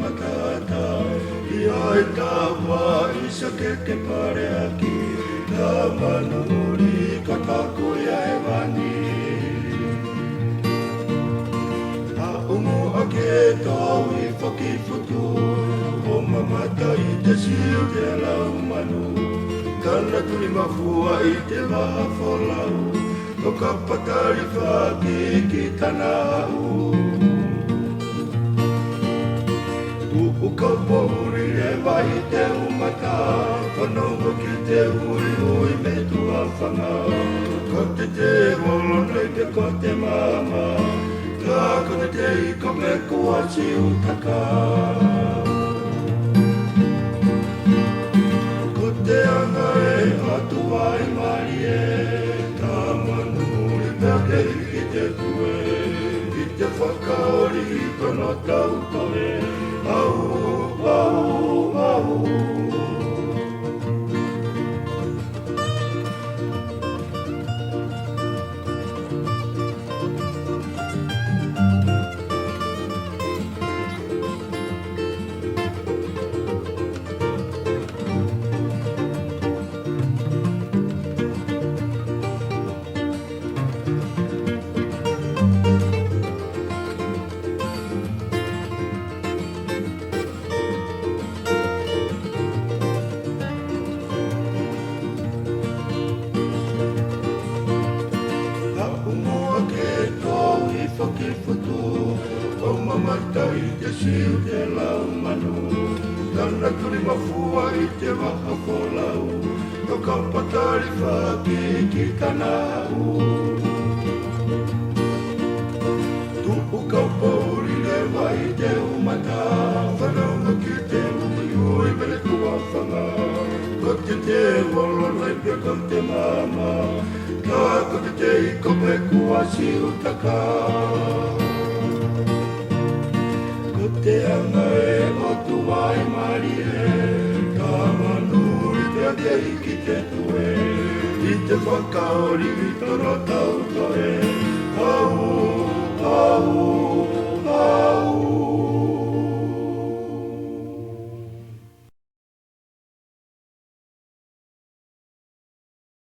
matata ia e tawa i sa ke pare aki ka manuri ka kako ia e wani a umu ake tau i whaki futu o mamata i te siu te lau manu kana turi mafua i te maha wholau o ka patari whaki ki tana au u ka pohuri e vai te umata whanongo ki te hui hui me tua whanga ko te holo nei te ko te mama ka ko te iko me kua si utaka ko te anga e atu ai mari e ka manuri pake i te tue i te whakaori i tono tau koe au, au, au. Whaki futu, o mamata i te siu te lau manu Tana turi mafua i te waha wholau No ka patari whaki ki tana au Tupu ka pauri le wai te umata Whanonga ki te ui ui mele tua whanga Ko te wolo nei pe ko te mama Ka ko te iko me kua si utaka Ko te anga e motu ai mari e Ka manuri te ake iki te tue I te whakaori i toro tau toe